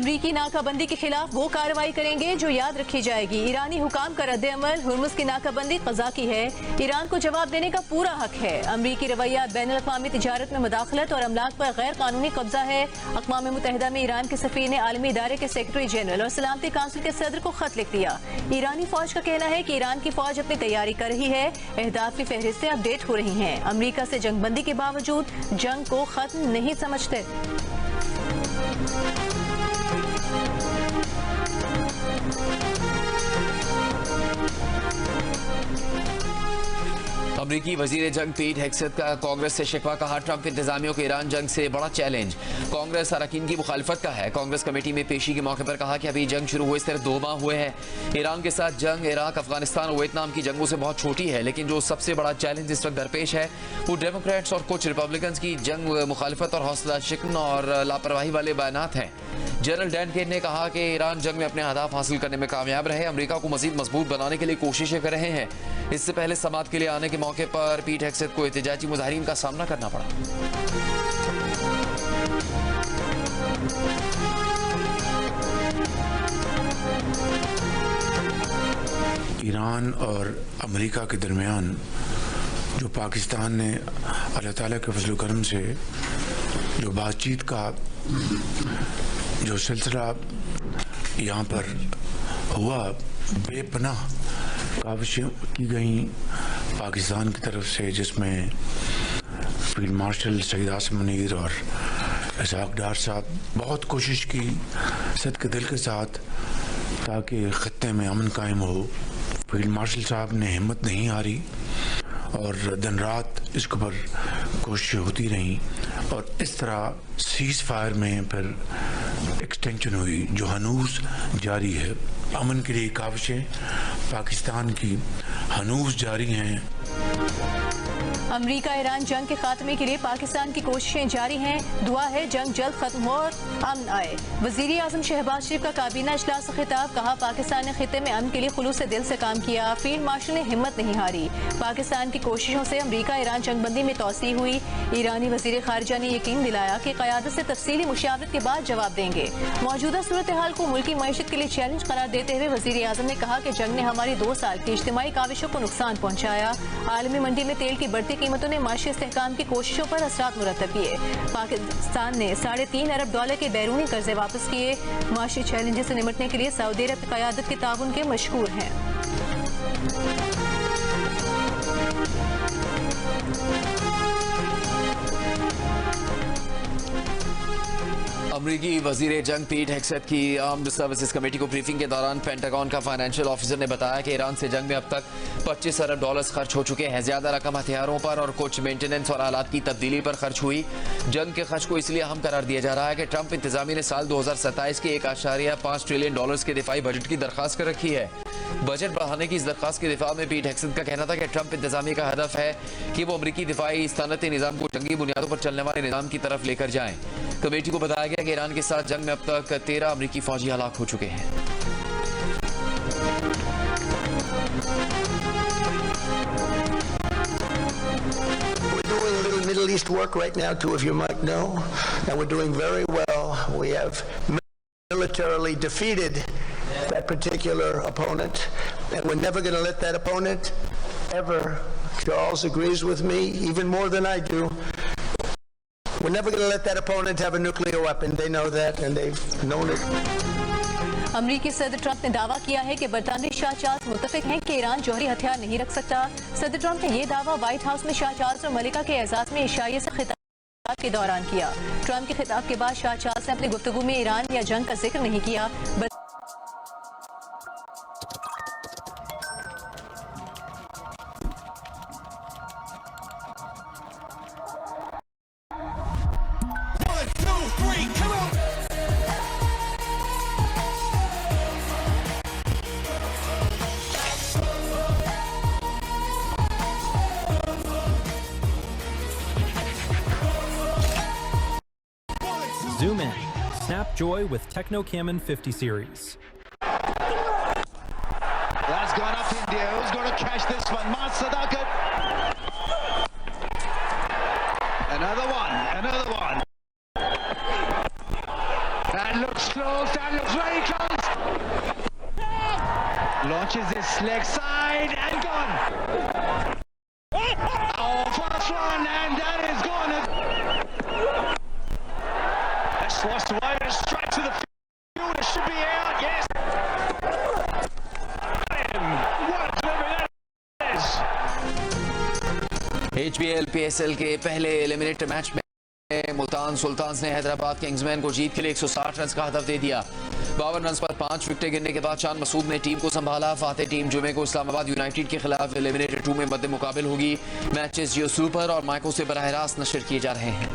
अमरीकी नाकाबंदी के खिलाफ वो कार्रवाई करेंगे जो याद रखी जाएगी। ईरानी हुकाम का रद्द-ए-अमल, हुर्मुज़ की नाकाबंदी क़ज़ा की है। ईरान को जवाब देने का पूरा हक है। अमरीकी रवैया बैनुल-अक़वामी तिजारत में मुदाखलत और अमलाक पर गैर कानूनी कब्जा है। अक़वाम मुत्तहिदा में ईरान के सफ़ीर ने आलमी इदारे के सेक्रेटरी जनरल और सलामती काउंसिल के सदर को खत लिख दिया। ईरानी फौज का कहना है कि ईरान की फौज अपनी तैयारी कर रही है। अहदाफ की फहरिस्तें अपडेट हो रही हैं। अमरीका से जंगबंदी के बावजूद जंग को खत्म नहीं समझते। अमरीकी वजीर जंग पीट हेग्सेथ का कांग्रेस से शिकवा, कहा ट्रंप इंतजामियों को ईरान जंग से बड़ा चैलेंज। कांग्रेस अरकान की मुखालिफत का है। कांग्रेस कमेटी में पेशी के मौके पर कहा कि अभी जंग शुरू हुए इस तरह 2 माह हुए हैं। ईरान के साथ जंग इराक, अफगानिस्तान और वियतनाम की जंगों से बहुत छोटी है, लेकिन जो सबसे बड़ा चैलेंज इस वक्त दरपेश है वो डेमोक्रेट्स और कुछ रिपब्लिकन की जंग मुखालिफत और हौसला शिकन और लापरवाही वाले बयानात हैं। जनरल डैन केन ने कहा कि ईरान जंग में अपने अहदाफ हासिल करने में कामयाब रहे। अमरीका को मजीद मजबूत बनाने के लिए कोशिशें कर रहे हैं। इससे पहले समाअत के लिए आने के मौके पर पीट हेग्सेथ को एहतजाजी मुजाहिरीन का सामना करना पड़ा। ईरान और अमेरिका के दरमियान जो पाकिस्तान ने अल्लाह ताला के फजल करम से जो बातचीत का जो सिलसिला यहाँ पर हुआ, बेपनाह काविशें की गई पाकिस्तान की तरफ से, जिसमें फील्ड मार्शल सईद आसिम मुनीर और इसहाक डार साहब बहुत कोशिश की सद के दिल के साथ ताकि ख़त्ते में अमन कायम हो। फील्ड मार्शल साहब ने हिम्मत नहीं हारी और दिन रात इसके ऊपर कोशिशें होती रहीं और इस तरह सीज़ फायर में फिर एक्सटेंशन हुई जो हनूस जारी है। अमन के लिए काविशें पाकिस्तान की हनूस जारी हैं। अमरीका ईरान जंग के खात्मे के लिए पाकिस्तान की कोशिशें जारी हैं। दुआ है जंग जल्द खत्म हो और अमन आए। वजीर आजम शहबाज शरीफ का काबीना इजलास से खिताब, कहा पाकिस्तान ने खित्ते में अमन के लिए खुलूस से दिल से काम किया। फील्ड मार्शल ने हिम्मत नहीं हारी। पाकिस्तान की कोशिशों से अमरीका ईरान जंगबंदी में तोसी हुई। ईरानी वजीर खारजा ने यकीन दिलाया कि क़यादत से तफसीली मुशावरत के बाद जवाब देंगे। मौजूदा सूरत हाल को मुल्की मईशत के लिए चैलेंज करार देते हुए वजीर आजम ने कहा कि जंग ने हमारी 2 साल की इज्तिमाई काविशों को नुकसान पहुँचाया। आलमी मंडी में तेल की बढ़ती कीमतों ने माशी इस्तेहकाम की कोशिशों पर असरात मुरतब किए। पाकिस्तान ने $3.5 अरब के बैरूनी कर्जे वापस किए। माशी चैलेंजेस से निपटने के लिए सऊदी अरब की क़यादत के ताउन के मशकूर हैं। अमरीकी वजीर जंग पीट हेग्सेथ की आर्म्ड सर्विसेज कमेटी को ब्रीफिंग के दौरान पेंटागन का फाइनेंशियल ऑफिसर ने बताया कि ईरान से जंग में अब तक $25 अरब खर्च हो चुके हैं। ज्यादा रकम हथियारों पर और कुछ मेंटेनेंस और आलात की तब्दीली पर खर्च हुई। जंग के खर्च को इसलिए अहम करार दिया जा रहा है कि ट्रंप इंतजामिया ने साल 2027 के $1.5 ट्रिलियन के दिफाई बजट की दरखास्त कर रखी है। बजट बढ़ाने की इस दरखास्त के दिफा में पीट हेग्सेथ का कहना था कि ट्रंप इंतजामिया का हदफ है कि वो अमरीकी दिफाई सनती निज़ाम को जंगी बुनियादों पर चलने वाले निज़ाम की तरफ लेकर जाएं। कमेटी को बताया गया कि ईरान के साथ जंग में अब तक 13 अमरीकी फौजी हलाक हो चुके हैं। Middle East work right now, two of you might know, and we're doing very well. We have militarily defeated that particular opponent, and we're never going to let that opponent ever. Charles agrees with me even more than I do. We're never going to let that opponent have a nuclear weapon. They know that, and they've known it. अमरीकी सदर Trump ने दावा किया है कि बरतानवी Shah Charles मुत्तफिक हैं कि Iran जौहरी हथियार नहीं रख सकता। सदर ट्रंप ने यह दावा व्हाइट हाउस में शाह चार्ल्स और मलिका के एजाज में इशारे से खिताब के दौरान किया। ट्रंप के खिताब के बाद शाह चार्ल्स ने अपनी गुफ्तगू में ईरान या जंग का जिक्र नहीं किया। Zoom in. Snap joy with Techno Camon 50 series. That's gone up India. Who's going to catch this one? Mas Sadakat. Another one. That looks close. Catches this leg side and gone. Oh, first one, and that is gone. That's lost away, straight to the field. It should be out, yes. And what a delivery that is. HBL PSL के पहले eliminator match में Multan sultans ने Hyderabad Kingsman को जीत के लिए 160 run का हदफ दे दिया। 52 run पर 5 विकेटें गिरने के बाद शान मसूद ने टीम को संभाला। फातेह टीम जुमे को इस्लामाबाद यूनाइटेड के खिलाफ एलिमिनेटर 2 में मद्दे मुकाबिल होगी। मैचेस जियो सुपर और माइको से बराह रास्त नशर किए जा रहे हैं।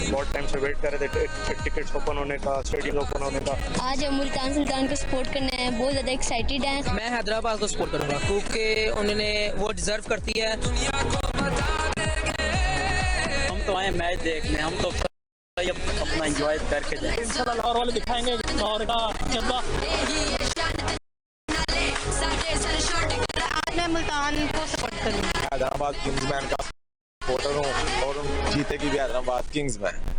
बहुत टाइम से वेट कर रहे थे टिकट्स ओपन होने का, स्टेडियम ओपन होने का। आज हम मुल्तान सुल्तान को सपोर्ट करने हैं, बहुत ज़्यादा एक्साइटेड हैं। मैं हैदराबाद को सपोर्ट करूंगा क्योंकि उन्होंने वो डिजर्व करती है। हम तो आए मैच देखने, हम तो अपना एंजॉय करके जाएंगे। इंशाल्लाह लाहौर वाले दिखाएंगे लाहौर का जज्बा। आज मैं मुल्तान को सपोर्ट करूंगा। हैदराबाद किंग्समैन का सपोर्टर हूँ और जीतेगी भी हैदराबाद किंग्समैन।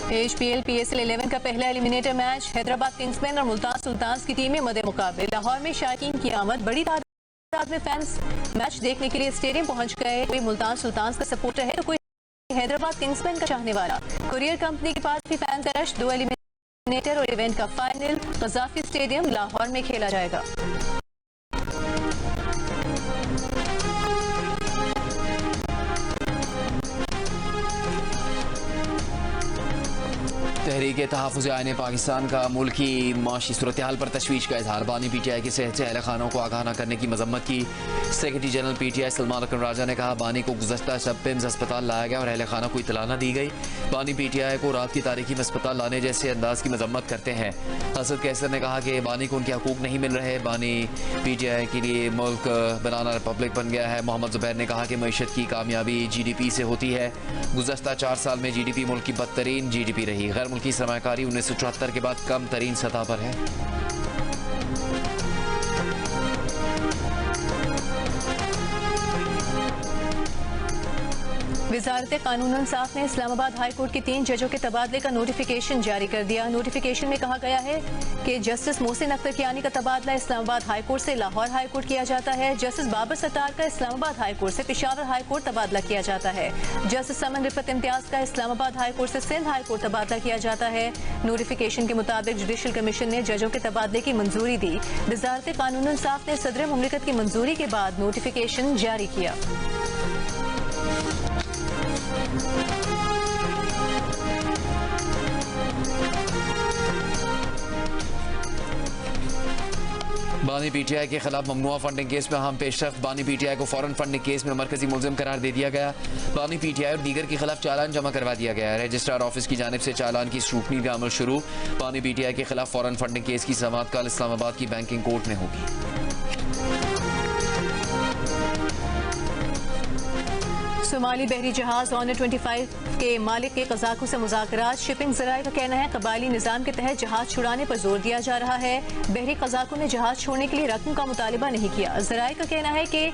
HBL PSL 11 का पहला एलिमिनेटर मैच हैदराबाद किंग्समैन और मुल्तान सुल्तान्स की टीमें मद्दे मुकाबले। लाहौर में शायकीन की आमद, बड़ी तादाद में फैंस मैच देखने के लिए स्टेडियम पहुंच गए। कोई मुल्तान सुल्तान्स का सपोर्टर है तो कोई हैदराबाद किंग्समैन का चाहने वाला। कुरियर कंपनी के पास भी फैन का रश। 2 एलिमिनेटर और इवेंट का फाइनल कज़ाफी स्टेडियम लाहौर में खेला जाएगा। तहरीक तहफ़्फ़ुज़ आईन पाकिस्तान का मुल्की माशी सूरत हाल पर तशवीश का इजहार। बानी PTI की सेहत से अहल खानों को आगाह न करने की मजम्मत की। सेक्रेटरी जनरल PTI सलमान अकरम राजा ने कहा बानी को गुज़श्ता शब पिम्स अस्पताल लाया गया और अहल खाना को इतला न दी गई। बानी PTI को रात की तारीखी में अस्पताल लाने जैसे अंदाज की मजम्मत करते हैं। असद कैसर ने कहा कि बानी को उनके हकूक नहीं मिल रहे। बानी PTI के लिए मुल्क बनाना रिपब्लिक बन गया है। मोहम्मद ज़ुबैर ने कहा कि मईशत की कामयाबी GDP से होती है। गुज़श्ता 4 साल में GDP मुल्क की बदतरीन GDP रही। गैर मुल्की सरमायाकारी 1974 के बाद कम तरीन सतह पर है। वजारत कानून इंसाफ ने इस्लामाबाद हाई कोर्ट के 3 जजों के तबादले का नोटिफिकेशन जारी कर दिया। नोटिफिकेशन में कहा गया है कि जस्टिस मोहसिन अख्तर कियानी का तबादला इस्लामाबाद हाई कोर्ट से लाहौर हाई कोर्ट किया जाता है। जस्टिस बाबर सत्तार का इस्लामाबाद हाई कोर्ट से पेशावर हाई कोर्ट तबादला किया जाता है। जस्टिस समन रिफत इम्तियाज का इस्लामाबाद हाई कोर्ट से सिंध हाई कोर्ट तबादला किया जाता है। नोटिफिकेशन के मुताबिक जुडिशल कमीशन ने जजों के तबादले की मंजूरी दी। वजारत कानून इंसाफ ने सदर मुमलिकत की मंजूरी के बाद नोटिफिकेशन जारी किया। बानी PTI के खिलाफ ममनुआ फंडिंग केस में अहम पेशरफ। बानी PTI को फौरन फंडिंग केस में मरकजी मुलजिम करार दे दिया गया। बानी PTI और दीगर के खिलाफ चालान जमा करवा दिया गया। रजिस्ट्रार ऑफिस की जानिब से चालान की स्क्रूटनी का अमल शुरू। बानी PTI के खिलाफ फौरन फंडिंग केस की समाअत कल इस्लामाबाद की बैंकिंग कोर्ट में होगी। सोमाली बहरी जहाज ऑनर 25 के मालिक के कज़ाकों से मुज़ाकरात। शिपिंग ज़राए का कहना है कबायली निज़ाम के तहत जहाज छुड़ाने पर जोर दिया जा रहा है। बहरी कज़ाकों ने जहाज छोड़ने के लिए रकम का मुतालिबा नहीं किया। ज़राए का कहना है कि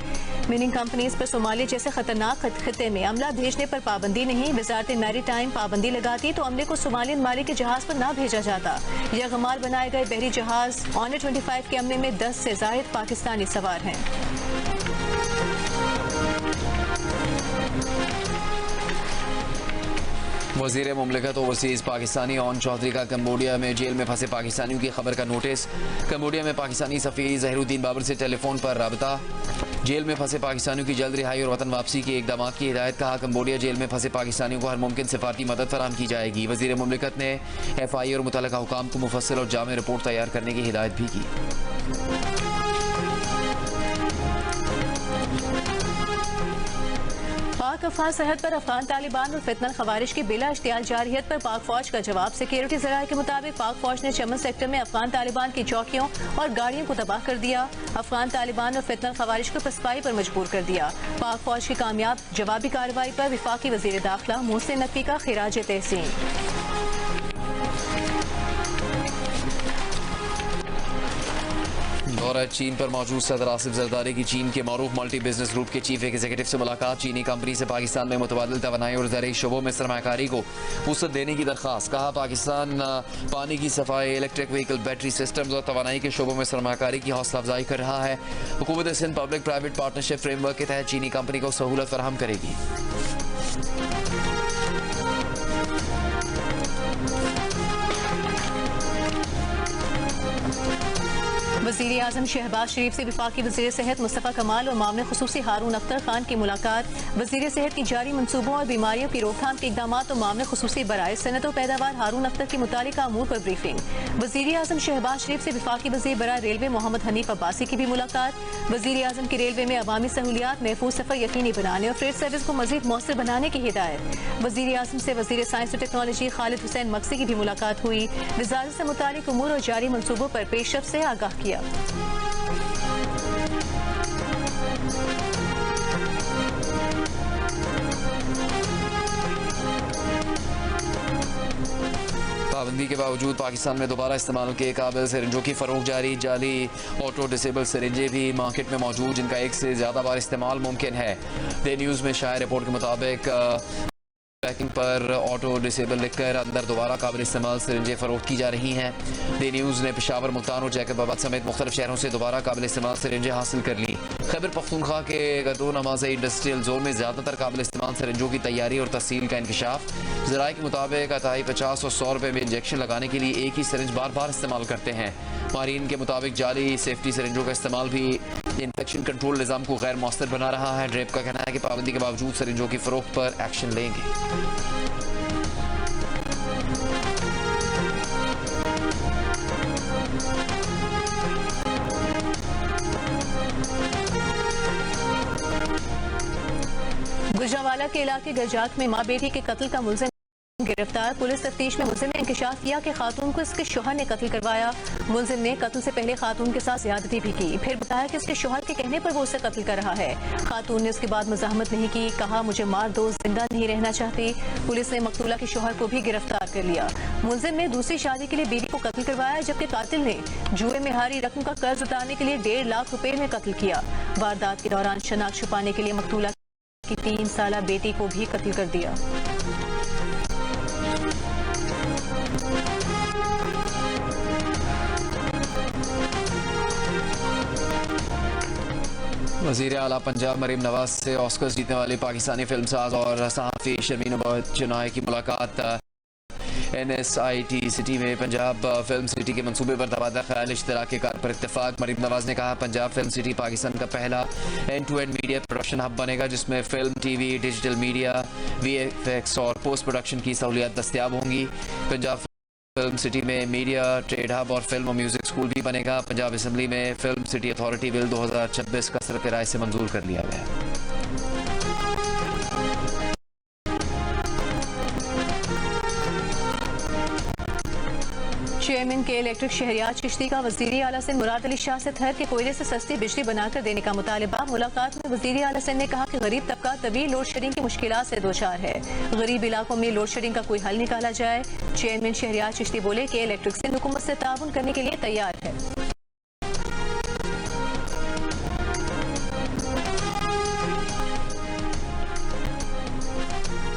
मिनिंग कंपनीज पर सोमाली जैसे खतरनाक खिते में अमला भेजने पर पाबंदी नहीं। वजारत मैरीटाइम पाबंदी लगाती तो अमले को सोमालियन मालिक के जहाज पर ना भेजा जाता। यगमाल बनाए गए बहरी जहाज ऑनर 25 के अमले में 10 से ज़ायद पाकिस्तानी सवार हैं। वज़ीर मुमलिकत ओवरसीज़ पाकिस्तानी ओन चौधरी का कम्बोडिया में जेल में फंसे पाकिस्तानियों की खबर का नोटिस। कम्बोडिया में पाकिस्तानी सफ़ीर ज़हीरुद्दीन बाबर से टेलीफोन पर राबता। जेल में फंसे पाकिस्तानियों की जल्द रिहाई और वतन वापसी के इकदाम की हिदायत। कहा कम्बोडिया जेल में फंसे पाकिस्तानियों को हर मुमकिन सिफारती मदद फराहम की जाएगी। वज़ीर मुमलिकत ने FI और मुतल्लिका हुकाम को मुफस्सल और जामे रिपोर्ट तैयार करने की हिदायत भी की। पाक अफगान सरहद पर अफगान तालिबान और फितनल खवारिश की बिला इश्तियाल जारहियत पर पाक फौज का जवाब। सिक्योरिटी ज़राए के मुताबिक पाक फौज ने चमन सेक्टर में अफगान तालिबान की चौकियों और गाड़ियों को तबाह कर दिया। अफगान तालिबान और फितनल खवारिश को पसपाई पर मजबूर कर दिया। पाक फौज की कामयाब जवाबी कार्रवाई पर वफाकी वज़ीर दाखिला मोहसिन नकवी का खिराज तहसीन। और चीन पर मौजूद सदर आसिफ जरदारी की चीन के मारूफ मल्टी बिजनेस ग्रुप के चीफ एग्जीक्यूटिव से मुलाकात। चीनी कंपनी से पाकिस्तान में मुतबादिल तवानाई और ज़राई शोबों में सरमाकारी को वसअत देने की दरख्वास्त। कहा पाकिस्तान पानी की सफाई, इलेक्ट्रिक व्हीकल, बैटरी सिस्टम्स और तवानाई के शोबों में सरमाकारी की हौसला अफजाई कर रहा है। हुकूमत Sindh public private partnership framework के तहत चीनी कंपनी को सहूलत फराहम करेगी। वज़ीर आज़म शहबाज शरीफ से वफाकी वज़ीर सेहत मुस्तफ़ा कमाल और मामले खुसूसी हारून अख्तर खान की मुलाकात। वज़ीर सेहत की जारी मनसूबों और बीमारियों की रोकथाम के इक़दाम और मामले खुसूसी बराए सनत और पैदावार हारून अख्तर की मुतालिका अमूर पर ब्रीफिंग। वज़ीर आज़म शहबाज शरीफ से वफाकी वज़ीर बराए रेलवे मोहम्मद हनीफ अब्बासी की भी मुलाकात। वज़ीर आज़म की रेलवे में अवामी सहूलियात, महफूज सफ़र यकीनी बनाने और फ्रेट सर्विस को मज़ीद मौसर बनाने की हिदायत। वज़ीर आज़म से वज़ीर साइंस और टेक्नोलॉजी खालिद हुसैन मक्सी की भी मुलाकात हुई। वज़ारत से मुतालिक उमूर और जारी मनसूबों पर पेशरफ से आगाह किया। पाबंदी के बावजूद पाकिस्तान में दोबारा इस्तेमाल के काबिल सिरिंजों की फरोख्त जारी। जाली ऑटो डिसेबल सिरिंजें भी मार्केट में मौजूद, जिनका एक से ज़्यादा बार इस्तेमाल मुमकिन है। डे न्यूज़ में शाया रिपोर्ट के मुताबिक पैकिंग पर ऑटो डिसेबल लिखकर अंदर दोबारा काबिल इस्तेमाल सिरिंजें फरोख्त की जा रही हैं। डे न्यूज़ ने पेशावर, मुल्तान और जैकबाबाद समेत मुख्तलिफ शहरों से दोबारा काबिल इस्तेमाल सिरिंजें हासिल कर ली। खैबर पख्तूनख्वा के गदोर नमाज़ इंडस्ट्रियल जोन में ज़्यादातर काबिल इस्तेमाल सिरिंजों की तैयारी और तहसील का इंकशाफ। ज़राए के मुताबिक अताई 50 और 100 रुपये में इंजेक्शन लगाने के लिए एक ही सिरिंज बार बार इस्तेमाल करते हैं। माहिरीन के मुताबिक जाली सेफ्टी सिरिंजों का इस्तेमाल भी इन्फेक्शन कंट्रोल निज़ाम को गैर मौसर बना रहा है। ड्रेप का कहना है कि पाबंदी के बावजूद सिरिंजों की फरोख्त पर एक्शन लेंगे। गुजरांवाला के इलाके गजाक में माँ बेटी के कत्ल का मुलजिम गिरफ्तार। पुलिस तफ्तीश में मुलजिम ने इंकशाफ किया कि खातून को इसके शौहर ने कत्ल करवाया। मुलजिम ने कत्ल से पहले खातून के साथ ज्यादती भी की, फिर बताया कि इसके शौहर के कहने पर वो उसे कत्ल कर रहा है। खातून ने उसके बाद मज़ाहमत नहीं की, कहा मुझे मार दो, जिंदा नहीं रहना चाहती। पुलिस ने मकतूला के शौहर को भी गिरफ्तार कर लिया। मुलजिम ने दूसरी शादी के लिए बीवी को कत्ल करवाया, जबकि कातिल ने जुए में हारी रकम का कर्ज उतारने के लिए 1.5 लाख रुपए में कत्ल किया। वारदात के दौरान शनाख्त छुपाने के लिए मकतूला की 3 साला बेटी को भी कत्ल कर दिया। वज़ीर आला पंजाब मरीम नवाज से ऑस्कर्स जीतने वाली पाकिस्तानी फिल्मसाज और सहाफ़ी शर्मीन चुनाई की मुलाकात। NSIT सिटी में पंजाब फिल्म सिटी के मंसूबे पर तबादला ख्याल इश्तराक कार पर इत्तेफाक। मरीम नवाज ने कहा पंजाब फिल्म सिटी पाकिस्तान का पहला end to end media production hub बनेगा, जिसमें film, TV, digital media, VFX और पोस्ट प्रोडक्शन की सहूलियात दस्तियाब होंगी। पंजाब फिल्म सिटी में मीडिया, ट्रेड हब और फिल्म और म्यूजिक स्कूल भी बनेगा। पंजाब असम्बली में फिल्म सिटी अथॉरिटी बिल 2026 कसरत राय से मंजूर कर लिया गया है। चेयरमैन के इलेक्ट्रिक शहरियार चिश्ती का वज़ीर आला सिंध मुराद अली शाह से थर के कोयले से सस्ती बिजली बनाकर देने का मुतालबा। मुलाकात में वज़ीर आला सिंध ने कहा कि गरीब तबका तवील लोड शेडिंग की मुश्किलात से दो चार है, गरीब इलाकों में लोड शेडिंग का कोई हल निकाला जाए। चेयरमैन शहरियार चिश्ती बोले कि इलेक्ट्रिक सिंध हुकूमत से ताउन करने के लिए तैयार है।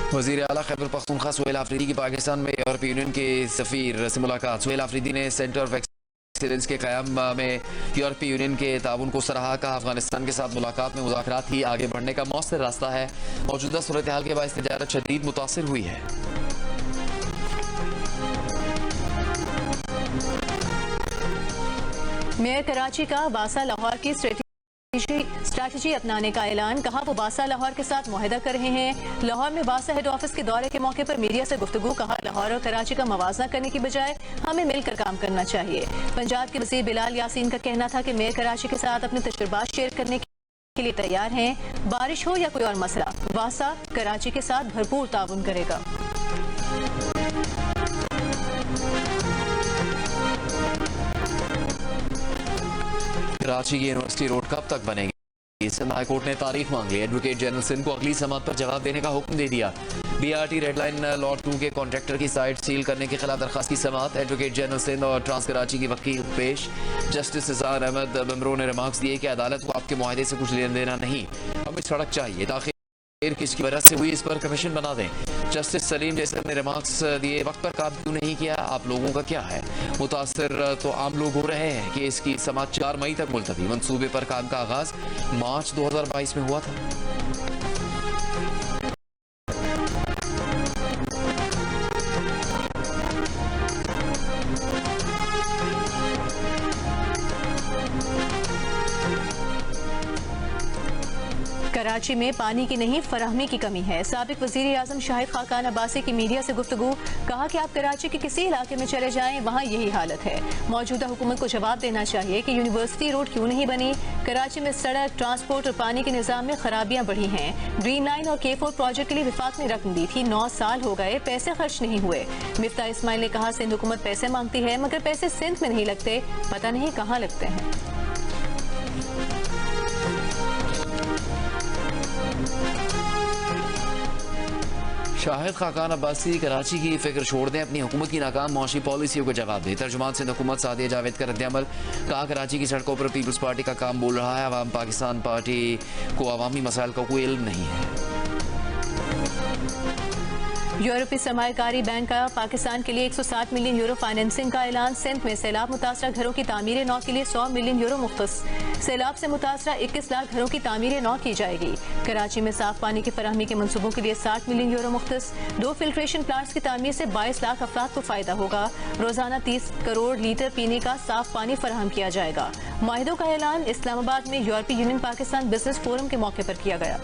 वज़ीर आला खैबर पख्तूनख्वा सुहेल आफरीदी की पाकिस्तान में यूरोपीय यूनियन के सफ़ीर से मुलाकात। सुहेल आफरीदी ने सेंटर ऑफ एक्सीलेंस के क़याम में यूरोपीय यूनियन के ताउन को सराहा। कहा अफगानिस्तान के साथ मुलाकात में मुज़ाकरात ही आगे बढ़ने का मौसर रास्ता है। मौजूदा सूरत हाल के बायस तिजारत शदीद मुतासिर हुई है। मेयर कराची का बासा लाहौर की स्ट्रैटेजी अपनाने का ऐलान। कहा वो बासा लाहौर के साथ मुआहदा कर रहे हैं। लाहौर में बासा हेड ऑफिस के दौरे के मौके पर मीडिया से गुफ्तगू। कहा लाहौर और कराची का मवाजना करने की बजाय हमें मिलकर काम करना चाहिए। पंजाब के वज़ीर बिलाल यासीन का कहना था कि मेयर कराची के साथ अपने तजुर्बात शेयर करने के लिए तैयार हैं। बारिश हो या कोई और मसला, बासा कराची के साथ भरपूर ताउन करेगा। कराची की यूनिवर्सिटी रोड कब तक बनेगी? सिंध हाई कोर्ट ने तारीख मांग ली। एडवोकेट जनरल सिंध को अगली समात पर जवाब देने का हुक्म दे दिया। BRT रेड लाइन लॉट 2 के कॉन्ट्रैक्टर की साइट सील करने के खिलाफ दरखास्त की समाअत। एडवोकेट जनरल सिंध और ट्रांस कराची की वकील पेश। जस्टिस इज़हार अहमद बमरो ने रिमार्क्स दिए कि अदालत को आपके मुआहदे से कुछ लेना देना नहीं, हमें सड़क चाहिए। ताखिर किसकी वजह से हुई, इस पर कमीशन बना दें। जस्टिस सलीम जैसे ने रिमार्क्स दिए, वक्त पर काम क्यों नहीं किया, आप लोगों का क्या है। मुतासर तो आम लोग हो रहे हैं कि इसकी समाअत 4 मई तक मुलतवी। मंसूबे पर काम का आगाज मार्च 2022 में हुआ था। कराची में पानी की नहीं फराहमी की कमी है। साबिक वजीर आजम शाहिद खाकान अब्बासी की मीडिया से गुफ्तगू, कहा कि आप कराची के किसी इलाके में चले जाएं, वहाँ यही हालत है। मौजूदा हुकूमत को जवाब देना चाहिए कि यूनिवर्सिटी रोड क्यों नहीं बनी। कराची में सड़क, ट्रांसपोर्ट और पानी के निज़ाम में खराबियां बढ़ी हैं। ग्रीन लाइन और K4 प्रोजेक्ट के लिए विफाक ने रकम दी थी, 9 साल हो गए, पैसे खर्च नहीं हुए। मिफ्ता इस्माइल ने कहा सिंध हुकूमत पैसे मांगती है मगर पैसे सिंध में नहीं लगते, पता नहीं कहाँ लगते हैं। शाहिद खाकान अब्बासी कराची की फिक्र छोड़ दें, अपनी हुकूमत की नाकाम मुआशी पॉलिसियों को जवाब दें। तर्जुमान सिंध हुकूमत सादिया जावेद का रद्द-ए-अमल, कहा कराची की सड़कों पर पीपल्स पार्टी का काम बोल रहा है, अवाम पाकिस्तान पार्टी को अवामी मसाइल का कोई इल्म नहीं है। यूरोपीय सरमायाकारी बैंक का पाकिस्तान के लिए 160 मिलियन यूरो फाइनेंसिंग का ऐलान। सिंध में सैलाब मुतासरा घरों की तामीर नौ के लिए 100 मिलियन यूरो मुख्तस। सैलाब से मुतासरा 21 लाख घरों की तामीर नौ की जाएगी। कराची में साफ पानी की फराहमी के मनसूबों के लिए 60 मिलियन यूरो मुख्तस। 2 फिल्ट्रेशन प्लांट्स की तामीर से 22 लाख अफराद को फायदा होगा। रोजाना 30 करोड़ लीटर पीने का साफ पानी फराहम किया जाएगा। माहिदों का ऐलान इस्लामाबाद में यूरोपीय यूनियन पाकिस्तान बिजनेस फोरम के मौके पर किया गया।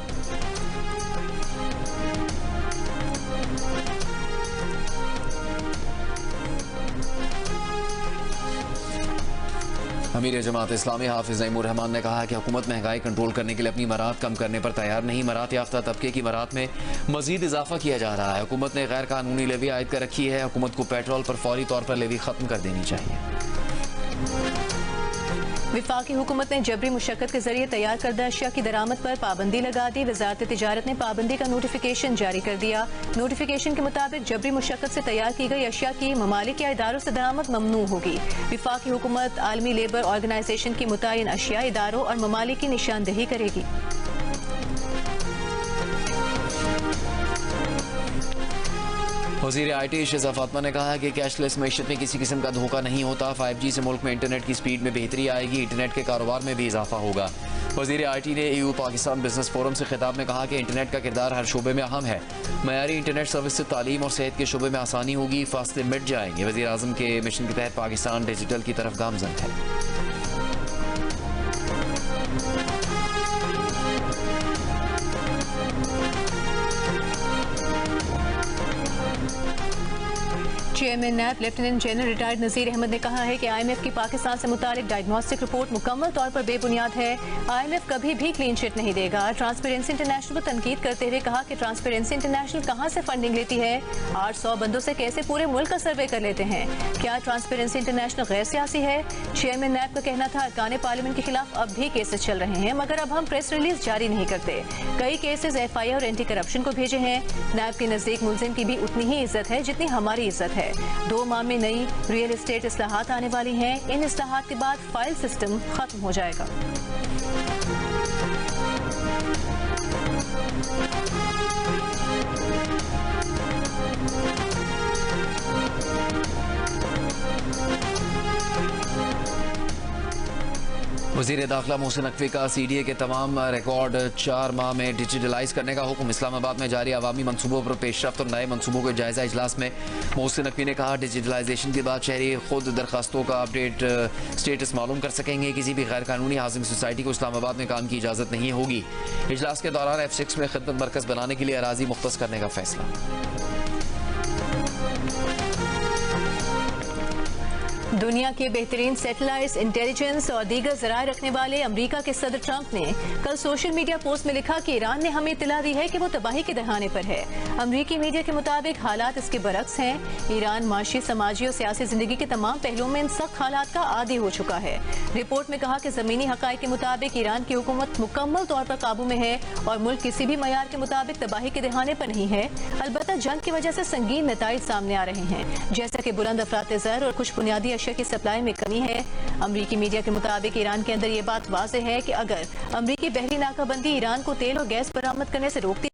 अमीर जमात इस्लामी हाफिज नईमुर रहमान ने कहा कि हुकूमत महंगाई कंट्रोल करने के लिए अपनी मरात कम करने पर तैयार नहीं। मरात याफ्ता तबके की मरात में मजीद इजाफा किया जा रहा है। हुकूमत ने गैर कानूनी लेवी आयद कर रखी है। हुकूमत को पेट्रोल पर फौरी तौर पर लेवी खत्म कर देनी चाहिए। विफाकी हुकूमत ने जबरी मुशक्कत के जरिए तैयार करदा अशिया की दरामद पर पाबंदी लगा दी। वजारत तिजारत ने पाबंदी का नोटिफिकेशन जारी कर दिया। नोटिफिकेशन के मुताबिक जबरी मुशक्कत से तैयार की गई अशिया की ममालिक या इदारों से दरामद ममनू होगी। विफाकी हुकूमत आलमी लेबर ऑर्गेनाइजेशन की मुतय्यन अशिया, इदारों और ममालिक की निशानदेही करेगी। वज़ीर IT शहज़ाद फातिमा ने कहा कि कैशलेस मईशत में किसी किस्म का धोखा नहीं होता। 5G से मुल्क में इंटरनेट की स्पीड में बेहतरी आएगी, इंटरनेट के कारोबार में भी इजाफा होगा। वज़ीर IT ने EU पाकिस्तान बिजनेस फोरम से खिताब में कहा कि इंटरनेट का किरदार हर शोबे में अहम है। मयारी इंटरनेट सर्विस से तालीम और सेहत के शोबे में आसानी होगी, फासले मिट जाएंगे। वज़ीर आज़म के मिशन के तहत पाकिस्तान डिजिटल की तरफ गामजन है। चेयरमैन नैब लेफ्टिनेंट जनरल रिटायर्ड नज़ीर अहमद ने कहा है कि IMF की पाकिस्तान से मुतालिक डायग्नोस्टिक रिपोर्ट मुकम्मल तौर पर बेबुनियाद है। IMF कभी भी क्लीन चिट नहीं देगा। ट्रांसपेरेंसी इंटरनेशनल को तनकीद करते हुए कहा कि ट्रांसपेरेंसी इंटरनेशनल कहां से फंडिंग लेती है, 800 बंदों से कैसे पूरे मुल्क का सर्वे कर लेते हैं। क्या ट्रांसपेरेंसी इंटरनेशनल गैर सियासी है? चेयरमैन नैब का कहना था अरकान पार्लियामेंट के खिलाफ अब भी केसेस चल रहे हैं, मगर अब हम प्रेस रिलीज जारी नहीं करते। कई केसेस FIR और एंटी करप्शन को भेजे हैं। नैब के नजदीक मुलजिम की भी उतनी ही इज्जत है जितनी हमारी इज्जत है। 2 माह में नई रियल एस्टेट इस्लाहात आने वाली हैं। इन इस्लाहात के बाद फाइल सिस्टम खत्म हो जाएगा। वज़ीर दाखिला मोहसिन नकवी का CDA के तमाम रिकॉर्ड 4 माह में डिजिटलाइज करने का हुक्म। इस्लामाबाद में जारी अवामी मनसूबों पर पेशरफ्त और नए मनसूबों के जायजा इजलास में मोहसिन नकवी ने कहा डिजिटलाइजेशन के बाद शहरी खुद दरखास्तों का अपडेट स्टेटस मालूम कर सकेंगे। किसी भी गैर कानूनी हाउसिंग सोसाइटी को इस्लामाबाद में काम की इजाज़त नहीं होगी। इजलास के दौरान F6 में खिदमत मरकज बनाने के लिए अराजी मुख्तस करने का फैसला। दुनिया के बेहतरीन सैटेलाइट्स, इंटेलिजेंस और दीगर ज़राए रखने वाले अमेरिका के सदर ट्रंप ने कल सोशल मीडिया पोस्ट में लिखा कि ईरान ने हमें इत्तला दी है कि वो तबाही के दहाने पर है। अमेरिकी मीडिया के मुताबिक हालात इसके बरक्स हैं। ईरान माशी, समाजी और सियासी जिंदगी के तमाम पहलुओं में इन सख्त हालात का आदी हो चुका है। रिपोर्ट में कहा कि ज़मीनी हक़ाइक़ के मुताबिक ईरान की हुकूमत मुकम्मल तौर पर काबू में है और मुल्क किसी भी मयार के मुताबिक तबाही के दहाने पर नहीं है। अलबत्ता जंग की वजह से संगीन नताइज सामने आ रहे हैं, जैसा कि बुलंद अफरात-ए-ज़र और कुछ बुनियादी अशिया की सप्लाई में कमी है। अमरीकी मीडिया के मुताबिक ईरान के अंदर ये बात वाज़ेह है कि अगर अमरीकी बहरी नाकाबंदी ईरान को तेल और गैस बरामद करने से रोकती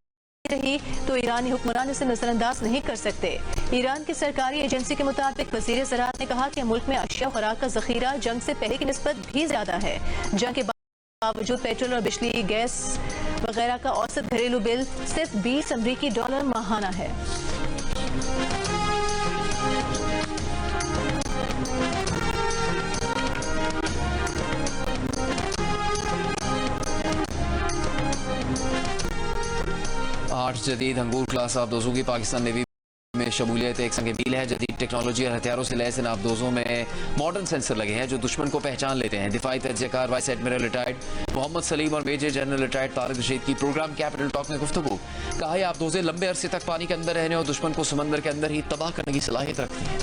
रही तो ईरानी हुक्मरान इसे नजरअंदाज नहीं कर सकते। ईरान की सरकारी एजेंसी के मुताबिक वज़ीर ज़राअत ने कहा कि मुल्क में अशिया खुराक का जखीरा जंग से पहले की निस्बत भी ज्यादा है। जंग के बावजूद पेट्रोल और बिजली, गैस वगैरह का औसत घरेलू बिल सिर्फ $20 अमरीकी माहाना है। आठ जदीद हंगूर क्लास आबदोजों की पाकिस्तान नेवी में शमूलियत एक संग मील है। जदीद टेक्नोलॉजी और हथियारों से लैस इन आबदोजों में मॉडर्न सेंसर लगे हैं जो दुश्मन को पहचान लेते हैं। दिफाई तजज़ियाकार vice admiral retired Mohammad Salim और major general retired Tariq Rashid की प्रोग्राम कैपिटल टॉक में गुफ्तगू। कहा है आबदोजें लंबे अरसे तक पानी के अंदर रहने और दुश्मन को समंदर के अंदर ही तबाह करने की सलाहियत रखती हैं।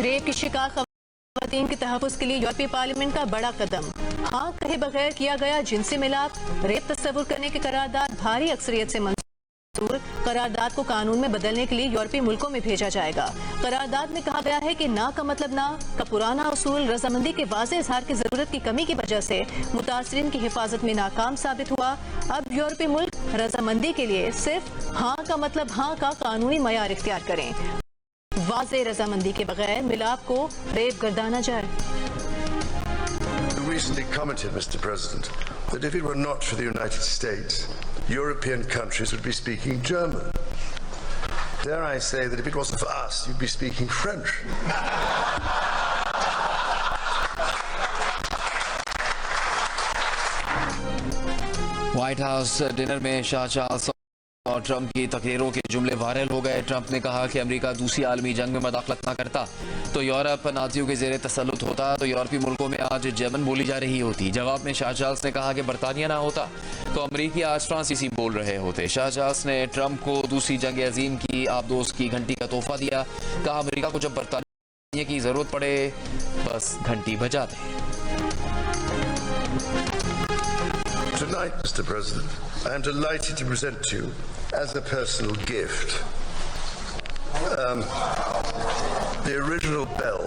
रेप की शिकार खवातीन के तहफ़्फ़ुज़ के लिए यूरोपीय पार्लियामेंट का बड़ा कदम। हाँ कहे बगैर किया गया जिनसी मिलाप, रेप तस्वुर करने के करारदाद भारी अक्सरियत से मंजूर। करारदाद को कानून में बदलने के लिए यूरोपीय मुल्कों में भेजा जाएगा। करारदाद में कहा गया है कि ना का मतलब ना का पुराना उसूल रजामंदी के वाज़ेह इज़हार की जरूरत की कमी की वजह से मुतासरीन की हिफाजत में नाकाम साबित हुआ। अब यूरोपीय मुल्क रजामंदी के लिए सिर्फ हाँ का मतलब हाँ का कानूनी मयार इख्तियार करें। वाज़ेह रजामंदी के बगैर मिलाप को रेप गर्दाना जाए। Recently commented, Mr. President, that if it were not for the United States, European countries would be speaking German. Dare I say that if it wasn't for us, you'd be speaking French. White house dinner में Shah Charles और Trump की तकरीरों के जुमले viral हो गए। Trump ने कहा कि अमेरिका दूसरी आलमी जंग में मदाखलत न करता तो यूरोप नाजियों के जेर तसल्लुत होता, तो यूरोपीय मुल्कों में आज जर्मन बोली जा रही होती। जवाब में शाह चार्ल्स ने कहा कि बरतानिया ना होता तो अमरीकी आज फ्रांसीसी बोल रहे होते। शाह चार्ल्स ने ट्रंप को दूसरी जंग अजीम की आबदोज की घंटी का तोहफा दिया। कहा अमरीका को जब बरतानिया की जरूरत पड़े बस घंटी बजा दें। Tonight, Mr. President, I am delighted to present to you, as a personal gift, the original bell